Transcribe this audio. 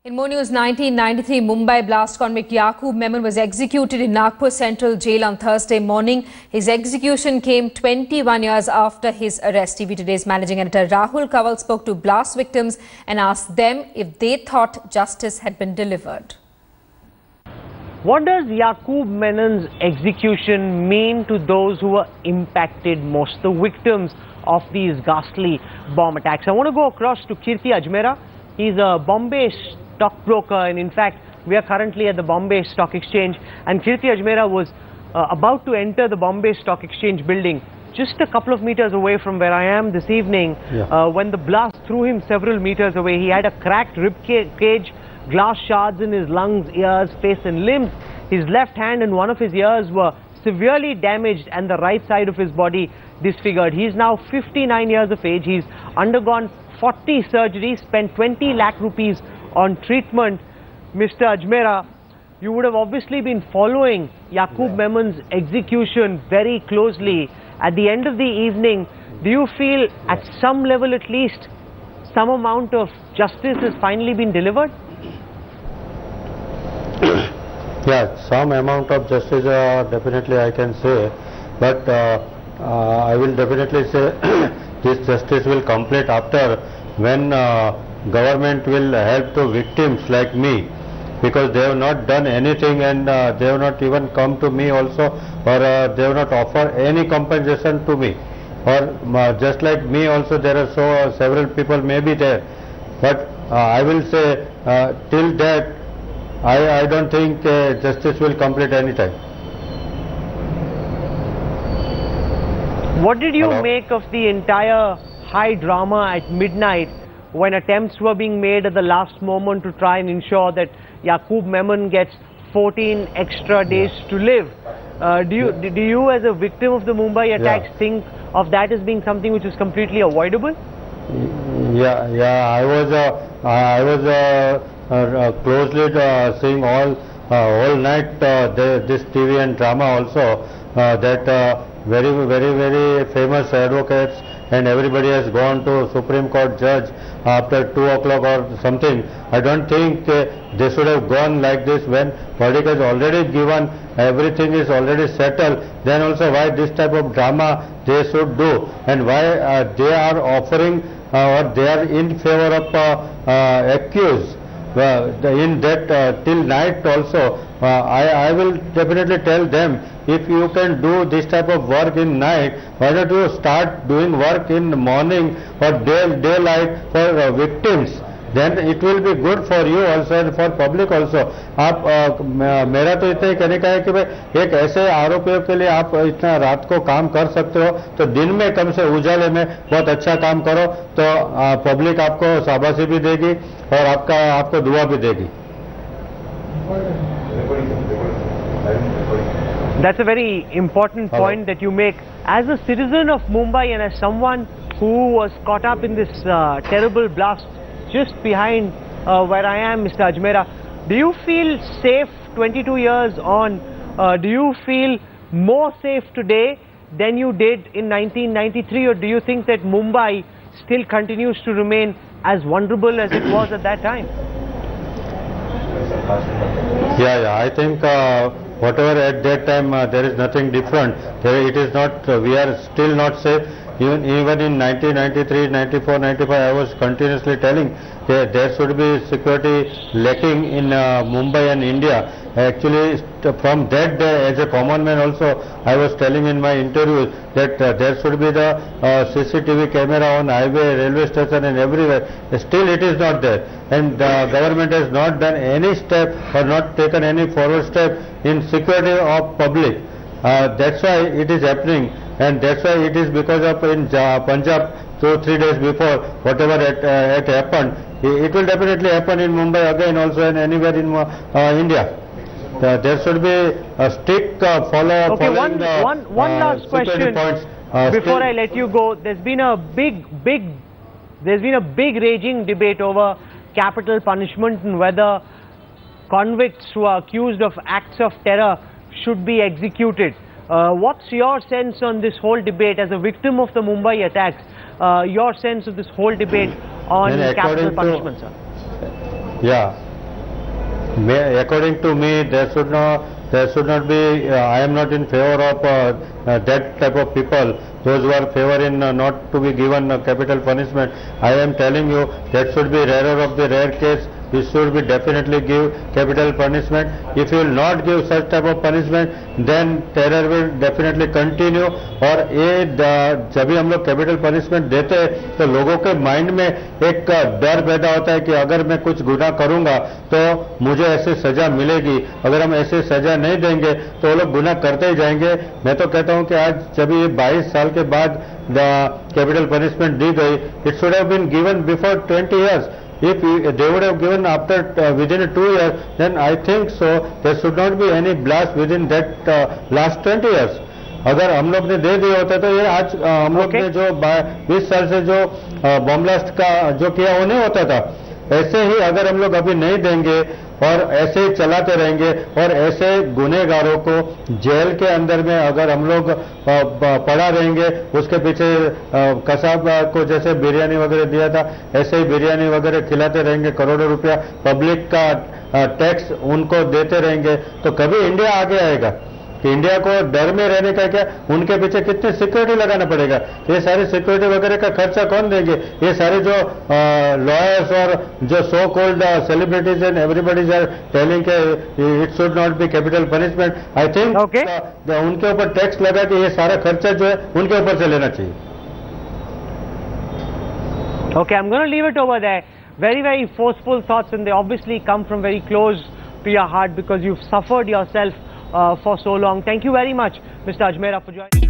In more news, 1993 Mumbai blast convict Yakub Memon was executed in Nagpur Central Jail on Thursday morning. His execution came 21 years after his arrest. TV Today's managing editor Rahul Kawal spoke to blast victims and asked them if they thought justice had been delivered. What does Yakub Memon's execution mean to those who were impacted most, the victims of these ghastly bomb attacks? I want to go across to Kirti Ajmera. He's a Bombay stockbroker, and in fact we are currently at the Bombay Stock Exchange, and Kirti Ajmera was about to enter the Bombay Stock Exchange building just a couple of meters away from where I am this evening. When the blast threw him several meters away. He had a cracked rib cage, glass shards in his lungs, ears, face and limbs. His left hand and one of his ears were severely damaged and the right side of his body disfigured. He is now 59 years of age. He's undergone 40 surgeries, spent 20 lakh rupees on treatment. Mr. Ajmera, you would have obviously been following Yakub Memon's execution very closely. At the end of the evening, do you feel at some level at least some amount of justice has finally been delivered? Yeah, some amount of justice definitely I can say, but I will definitely say this justice will complete after when government will help to victims like me, because they have not done anything and they have not even come to me also, or they have not offered any compensation to me, or just like me also there are several people may be there, but I will say till that I don't think justice will complete any time. What did you make of the entire high drama at midnight when attempts were being made at the last moment to try and ensure that Yakub Memon gets 14 extra days to live? Do you as a victim of the Mumbai attacks think of that as being something which is completely avoidable? Yeah, I was closely seeing all night this TV and drama also, that very famous advocates and everybody has gone to Supreme Court judge after 2 o'clock or something. I don't think they should have gone like this when verdict is already given, everything is already settled. Then also why this type of drama they should do, and why they are offering or they are in favor of accused. In that till night also, I will definitely tell them, if you can do this type of work in night, why don't you start doing work in the morning or daylight for victims? Then it will be good for you also and for public also. आप मेरा तो इतना ही कहने का है कि भाई एक ऐसे आरोपियों के लिए आप इतना रात को काम कर सकते हो, तो दिन में कम से उजाले में बहुत अच्छा काम करो, तो पब्लिक आपको शाबाशी भी देगी और आपको दुआ भी देगी. That's a very important point that you make. As a citizen of Mumbai and as someone who was caught up in this terrible blast just behind where I am, Mr. Ajmera, do you feel safe 22 years on? Do you feel more safe today than you did in 1993, or do you think that Mumbai still continues to remain as vulnerable as it was at that time? Yeah, I think whatever at that time there is nothing different. It is not. We are still not safe. Even in 1993, 94, 95, I was continuously telling that there should be security lacking in Mumbai and India. Actually, from that day, as a common man also, I was telling in my interviews that there should be the CCTV camera on highway, railway station and everywhere. Still it is not there. And the government has not done any step or not taken any forward step in security of public. That's why it is happening. And that's why it is because of in Punjab 2-3 days before whatever had happened, it will definitely happen in Mumbai again also and anywhere in India. There should be a strict follow. Okay, one last question before I let you go. There's been a big raging debate over capital punishment and whether convicts who are accused of acts of terror should be executed. What's your sense on this whole debate as a victim of the Mumbai attacks? Your sense of this whole debate on capital punishment, sir? Yeah, according to me, there should not be. I am not in favor of that type of people. Those who are favor in not to be given capital punishment. I am telling you that should be rarer of the rare case. We should be definitely give capital punishment. If you will not give such type of punishment, then terror will definitely continue. और ये जब भी हम लोग capital punishment देते हैं तो लोगों के माइंड में एक डर पैदा होता है कि अगर मैं कुछ गुनाह करूंगा तो मुझे ऐसे सजा मिलेगी. अगर हम ऐसे सजा नहीं देंगे तो वो लोग गुनाह करते ही जाएंगे. मैं तो कहता हूं कि आज जब ये 22 साल के बाद कैपिटल पनिशमेंट दी गई, it should have been given before 20 years. If they would have given after within 2 years, then I think so there should not be any blast within that last 20 years. अगर हम लोग ने दे दिया होता तो ये आज हम लोग ने जो 20 साल से जो बम ब्लास्ट का जो किया वो नहीं होता था. ऐसे ही अगर हम लोग अभी नहीं देंगे और ऐसे ही चलाते रहेंगे और ऐसे गुनहगारों को जेल के अंदर में अगर हम लोग पड़ा रहेंगे, उसके पीछे कसाब को जैसे बिरयानी वगैरह दिया था ऐसे ही बिरयानी वगैरह खिलाते रहेंगे, करोड़ों रुपया पब्लिक का टैक्स उनको देते रहेंगे, तो कभी इंडिया आगे आएगा? कि इंडिया को डर में रहने का क्या, उनके पीछे कितनी सिक्योरिटी लगाना पड़ेगा? ये सारी सिक्योरिटी वगैरह का खर्चा कौन देंगे? ये सारे जो लॉयर्स और जो so called celebrities and everybody's are telling के it should not be capital punishment. I think उनके ऊपर टैक्स लगा कि ये सारा खर्चा जो है उनके ऊपर से लेना चाहिए. Okay, I'm going to leave it over there. Very, very forceful thoughts, and they obviously come from very close to your heart because you've suffered yourself for so long. Thank you very much, Mr. Ajmera, for joining.